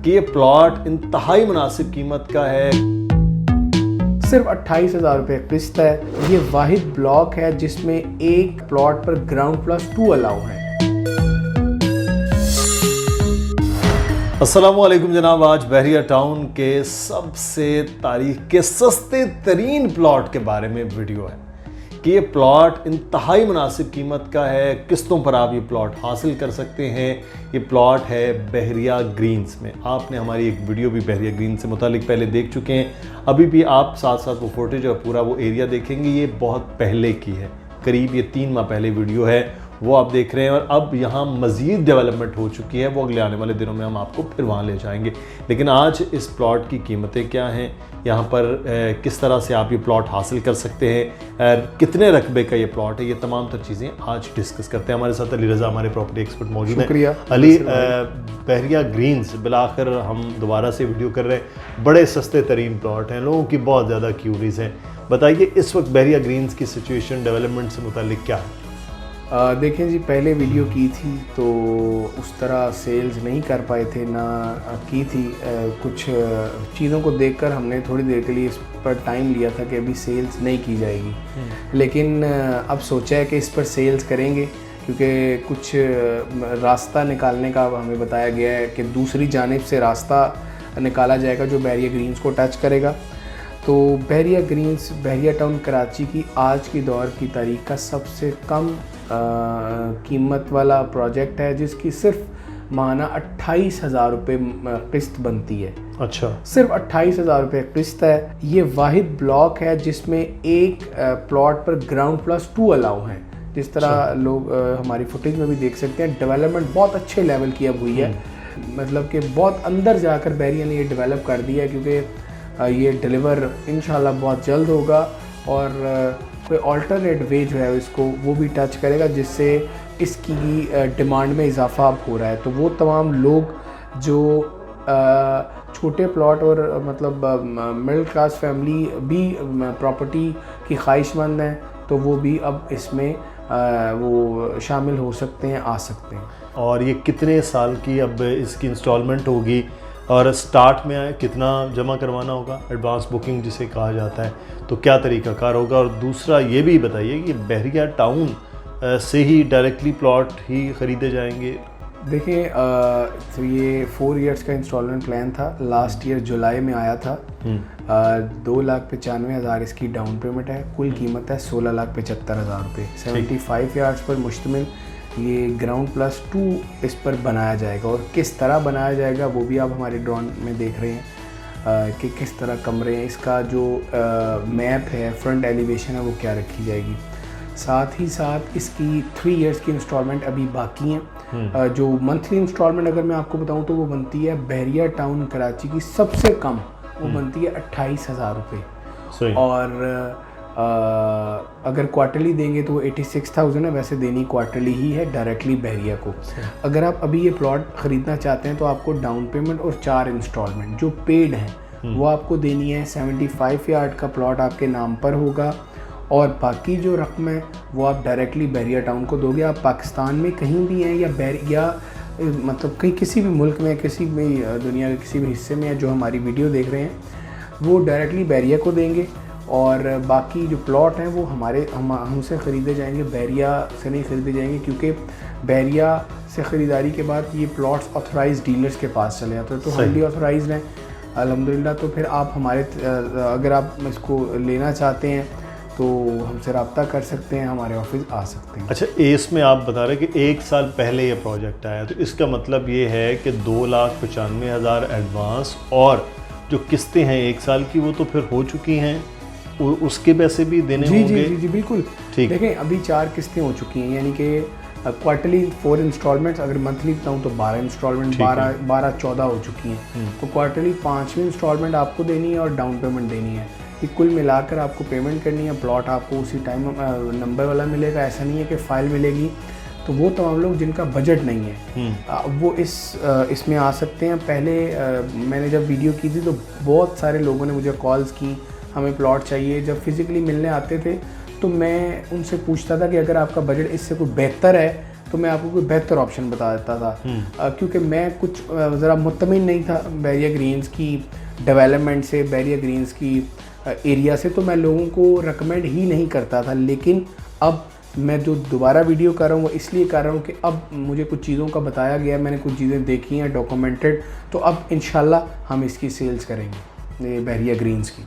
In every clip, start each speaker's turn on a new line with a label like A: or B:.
A: कि ये प्लॉट इंतहाई मुनासिब कीमत का है।
B: सिर्फ 28,000 रुपये किस्त है। ये वाहिद ब्लॉक है जिसमें एक प्लॉट पर ग्राउंड प्लस 2 अलाउ है।
A: अस्सलामुअलैकुम जनाब, आज बहरिया टाउन के सबसे तारीख के सस्ते तरीन प्लॉट के बारे में वीडियो है कि ये प्लॉट इंतहाई मुनासिब कीमत का है। किस्तों पर आप ये प्लॉट हासिल कर सकते हैं। ये प्लॉट है बहरिया ग्रीन्स में। आपने हमारी एक वीडियो भी बहरिया ग्रीन से मुतालिक पहले देख चुके हैं। अभी भी आप साथ साथ वो फुटेज और पूरा वो एरिया देखेंगे। ये बहुत पहले की है, करीब ये 3 माह पहले वीडियो है, वो आप देख रहे हैं। और अब यहाँ मज़ीद डेवलपमेंट हो चुकी है, वो अगले आने वाले दिनों में हम आपको फिर वहाँ ले जाएंगे। लेकिन आज इस प्लॉट की कीमतें क्या हैं, यहाँ पर किस तरह से आप ये प्लॉट हासिल कर सकते हैं, कितने रकबे का ये प्लॉट है, ये तमाम तर चीज़ें आज डिस्कस करते हैं। हमारे साथ अली रज़ा हमारे प्रॉपर्टी एक्सपर्ट मौजूद हैं। अली, बहरिया ग्रीन्स बिलाखिर हम दोबारा से वीडियो कर रहे हैं। बड़े सस्ते तरीन प्लॉट हैं, लोगों की बहुत ज़्यादा क्यूरीज हैं। बताइए इस वक्त बहरिया ग्रीन्स की सिचुएशन डेवलपमेंट से मुतालिक क्या है?
B: देखें जी, पहले वीडियो की थी तो उस तरह सेल्स नहीं कर पाए थे, ना की थी। कुछ चीज़ों को देखकर हमने थोड़ी देर के लिए इस पर टाइम लिया था कि अभी सेल्स नहीं की जाएगी। लेकिन अब सोचा है कि इस पर सेल्स करेंगे, क्योंकि कुछ रास्ता निकालने का हमें बताया गया है कि दूसरी जानिब से रास्ता निकाला जाएगा जो बहरिया ग्रीन्स को टच करेगा। तो बहरिया ग्रीन्स बहरिया टाउन कराची की आज की दौर की तारीख का सबसे कम कीमत वाला प्रोजेक्ट है, जिसकी सिर्फ माना 28,000 रुपये किस्त बनती है।
A: अच्छा,
B: सिर्फ 28,000 रुपये किस्त है। ये वाहिद ब्लॉक है जिसमें एक प्लॉट पर ग्राउंड प्लस 2 अलाउ हैं। जिस तरह लोग हमारी फुटेज में भी देख सकते हैं, डेवलपमेंट बहुत अच्छे लेवल की अब हुई है। मतलब कि बहुत अंदर जाकर बहरिया ने ये डेवलप कर दिया है, क्योंकि ये डिलीवर इंशाल्लाह बहुत जल्द होगा और कोई ऑल्टरनेट वे जो है इसको वो भी टच करेगा, जिससे इसकी डिमांड में इजाफा अब हो रहा है। तो वो तमाम लोग जो छोटे प्लॉट और मतलब मिडिल क्लास फैमिली भी प्रॉपर्टी की ख्वाहिशमंद हैं, तो वो भी अब इसमें वो शामिल हो सकते हैं, आ सकते हैं।
A: और ये कितने साल की अब इसकी इंस्टॉलमेंट होगी और स्टार्ट में कितना जमा करवाना होगा, एडवांस बुकिंग जिसे कहा जाता है, तो क्या तरीक़ाकार होगा? और दूसरा ये भी बताइए कि बहरिया टाउन से ही डायरेक्टली प्लॉट ही ख़रीदे जाएंगे?
B: देखिए, तो ये 4 इयर्स का इंस्टॉलमेंट प्लान था। लास्ट ईयर जुलाई में आया था। 2,95,000 इसकी डाउन पेमेंट है। कुल कीमत है 16,75,000 रुपये। 75 यार्ड्स पर मुश्तमिल ये ग्राउंड प्लस 2 इस पर बनाया जाएगा। और किस तरह बनाया जाएगा वो भी आप हमारे ड्रोन में देख रहे हैं कि किस तरह कमरे हैं। इसका जो मैप है, फ्रंट एलिवेशन है, वो क्या रखी जाएगी। साथ ही साथ इसकी 3 इयर्स की इंस्टॉलमेंट अभी बाकी हैं। जो मंथली इंस्टॉलमेंट अगर मैं आपको बताऊं तो वो बनती है बहरिया टाउन कराची की सबसे कम, वो बनती है 28,000 रुपये। और अगर क्वार्टरली देंगे तो वो 86,000 है। वैसे देनी क्वार्टरली ही है डायरेक्टली बहरिया को। अगर आप अभी ये प्लॉट ख़रीदना चाहते हैं तो आपको डाउन पेमेंट और 4 इंस्टॉलमेंट जो पेड हैं वो आपको देनी है। 75 यार्ड का प्लॉट आपके नाम पर होगा और बाकी जो रकम है वो आप डायरेक्टली बहरिया टाउन को दोगे। आप पाकिस्तान में कहीं भी हैं या मतलब कहीं किसी भी मुल्क में, किसी भी दुनिया के किसी भी हिस्से में जो हमारी वीडियो देख रहे हैं, वो डायरेक्टली बहरिया को देंगे। और बाकी जो प्लॉट हैं वो हमसे ख़रीदे जाएंगे, बहरिया से नहीं ख़रीदे जाएंगे, क्योंकि बहरिया से ख़रीदारी के बाद ये प्लॉट्स ऑथराइज्ड डीलर्स के पास चले जाते हैं। तो हम भी ऑथराइज्ड हैं अल्हम्दुलिल्लाह। तो फिर आप हमारे अगर आप इसको लेना चाहते हैं तो हमसे रब्ता कर सकते हैं, हमारे ऑफिस आ सकते हैं।
A: अच्छा, इसमें आप बता रहे हैं कि 1 साल पहले ये प्रोजेक्ट आया, तो इसका मतलब ये है कि 2,95,000 एडवांस और जो किस्तें हैं 1 साल की वो तो फिर हो चुकी हैं, उसके पैसे भी देने होंगे?
B: जी बिल्कुल।
A: ठीक,
B: देखें अभी 4 किस्तें हो चुकी हैं, यानी कि क्वार्टरली 4 इंस्टॉलमेंट्स। अगर मंथली बताऊँ तो 12 इंस्टॉलमेंट, 12-14 हो चुकी हैं। तो क्वार्टरली 5वीं इंस्टॉलमेंट आपको देनी है और डाउन पेमेंट देनी है। ये कुल मिलाकर आपको पेमेंट करनी है। प्लॉट आपको उसी टाइम नंबर वाला मिलेगा। ऐसा नहीं है कि फ़ाइल मिलेगी। तो वो तमाम लोग जिनका बजट नहीं है वो इसमें आ सकते हैं। पहले मैंने जब वीडियो की थी तो बहुत सारे लोगों ने मुझे कॉल्स की, हमें प्लॉट चाहिए। जब फिज़िकली मिलने आते थे तो मैं उनसे पूछता था कि अगर आपका बजट इससे कोई बेहतर है तो मैं आपको कोई बेहतर ऑप्शन बता देता था, क्योंकि मैं कुछ ज़रा मुतमिन नहीं था बैरिया ग्रीन्स की डेवलपमेंट से, बैरिया ग्रीन्स की एरिया से, तो मैं लोगों को रिकमेंड ही नहीं करता था। लेकिन अब मैं जो दोबारा वीडियो कर रहा हूँ वो इसलिए कर रहा हूँ कि अब मुझे कुछ चीज़ों का बताया गया, मैंने कुछ चीज़ें देखी हैं डॉक्यूमेंटेड, तो अब इंशाल्लाह हम इसकी सेल्स करेंगे ये बैरिया ग्रीन्स की।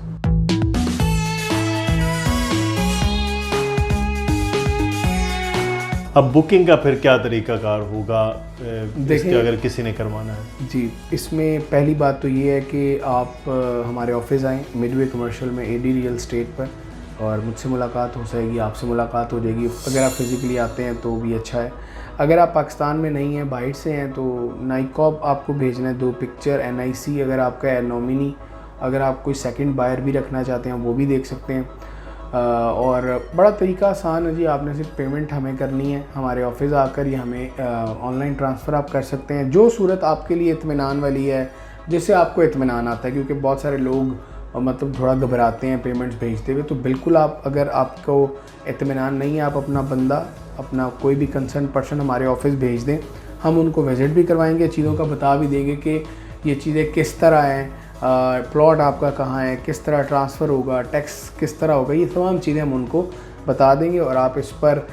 A: अब बुकिंग का फिर क्या तरीकाकार होगा इसके अगर किसी ने करवाना है?
B: जी, इसमें पहली बात तो ये है कि आप हमारे ऑफिस आएँ मिडवे कमर्शियल में AD रियल एस्टेट पर, और मुझसे मुलाकात हो जाएगी, आपसे मुलाकात हो जाएगी। अगर आप फिज़िकली आते हैं तो भी अच्छा है। अगर आप पाकिस्तान में नहीं हैं, बाहर से हैं, तो नाइकॉब आपको भेजना है 2 पिक्चर, NIC अगर आपका है, नॉमिनी, अगर आप कोई सेकंड बायर भी रखना चाहते हैं वो भी देख सकते हैं। और बड़ा तरीका आसान है जी, आपने सिर्फ पेमेंट हमें करनी है हमारे ऑफिस आकर, या हमें ऑनलाइन ट्रांसफ़र आप कर सकते हैं। जो सूरत आपके लिए इत्मीनान वाली है, जिससे आपको इत्मीनान आता है, क्योंकि बहुत सारे लोग मतलब थोड़ा घबराते हैं पेमेंट्स भेजते हुए, तो बिल्कुल आप, अगर आपको इत्मीनान नहीं है, आप अपना बंदा, अपना कोई भी कंसर्न पर्सन हमारे ऑफिस भेज दें, हम उनको विज़िट भी करवाएंगे, चीज़ों का बता भी देंगे कि ये चीज़ें किस तरह हैं, प्लॉट आपका कहाँ है, किस तरह ट्रांसफ़र होगा, टैक्स किस तरह होगा, ये तमाम चीज़ें हम उनको बता देंगे। और आप इस पर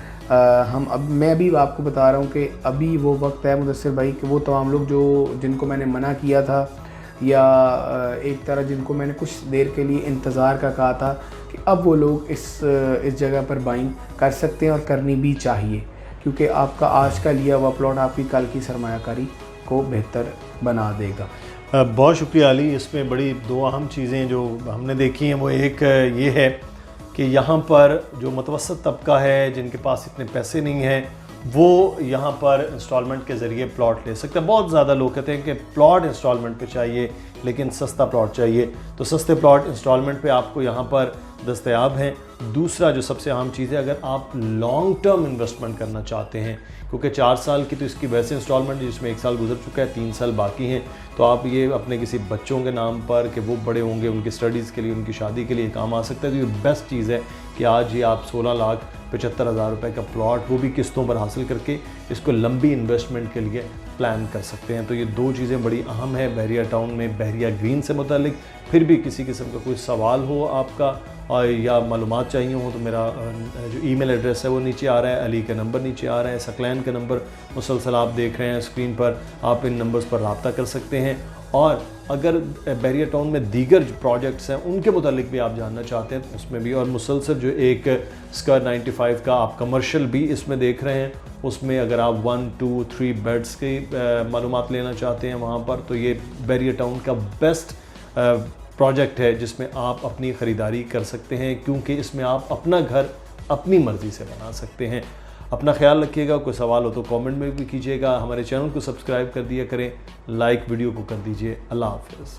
B: मैं अभी आपको बता रहा हूँ कि अभी वो वक्त है मुदस्सिर भाई कि वो तमाम लोग जिनको मैंने मना किया था, या एक तरह जिनको मैंने कुछ देर के लिए इंतज़ार का कहा था, कि अब वो लोग इस जगह पर बाइंग कर सकते हैं और करनी भी चाहिए, क्योंकि आपका आज का लिया हुआ प्लॉट आपकी कल की सरमायाकारी को बेहतर बना देगा।
A: बहुत शुक्रिया अली। इसमें बड़ी 2 अहम चीज़ें जो हमने देखी हैं, वो एक ये है कि यहाँ पर जो मुतवस्सत तबका है, जिनके पास इतने पैसे नहीं हैं, वो यहाँ पर इंस्टॉलमेंट के ज़रिए प्लॉट ले सकते हैं। बहुत ज़्यादा लोग कहते हैं कि प्लॉट इंस्टॉलमेंट पे चाहिए, लेकिन सस्ता प्लॉट चाहिए, तो सस्ते प्लॉट इंस्टॉलमेंट पे आपको यहाँ पर दस्तयाब हैं। दूसरा जो सबसे अहम चीज़ है, अगर आप लॉन्ग टर्म इन्वेस्टमेंट करना चाहते हैं, क्योंकि 4 साल की तो इसकी वैसे इंस्टॉलमेंट जिसमें 1 साल गुजर चुका है, 3 साल बाकी हैं, तो आप ये अपने किसी बच्चों के नाम पर कि वो बड़े होंगे, उनकी स्टडीज़ के लिए, उनकी शादी के लिए काम आ सकता है। तो ये बेस्ट चीज़ है कि आज ये आप 16,75,000 रुपये का प्लॉट, वो भी किस्तों पर हासिल करके, इसको लंबी इन्वेस्टमेंट के लिए प्लान कर सकते हैं। तो ये 2 चीज़ें बड़ी अहम है बहरिया टाउन में बहरिया ग्रीन से मुतालिक। फिर भी किसी किस्म का कोई सवाल हो आपका और या मालूमात चाहिए हो, तो मेरा जो ईमेल एड्रेस है वो नीचे आ रहा है, अली का नंबर नीचे आ रहा है, सकलैन का नंबर मुसलसल आप देख रहे हैं स्क्रीन पर, आप इन नंबर्स पर रब्ता कर सकते हैं। और अगर बहरिया टाउन में दीगर जो प्रोजेक्ट्स हैं उनके मुतालिक भी आप जानना चाहते हैं, तो उसमें भी, और मुसलसल जो एक स्क्वायर 95 का आप कमर्शियल भी इसमें देख रहे हैं, उसमें अगर आप 1, 2, 3 बेड्स की मालूमात लेना चाहते हैं वहाँ पर, तो ये बहरिया टाउन का बेस्ट प्रोजेक्ट है जिसमें आप अपनी ख़रीदारी कर सकते हैं, क्योंकि इसमें आप अपना घर अपनी मर्ज़ी से बना सकते हैं। अपना ख्याल रखिएगा। कोई सवाल हो तो कमेंट में भी कीजिएगा। हमारे चैनल को सब्सक्राइब कर दिया करें, लाइक वीडियो को कर दीजिए। अल्लाह हाफ़िज़।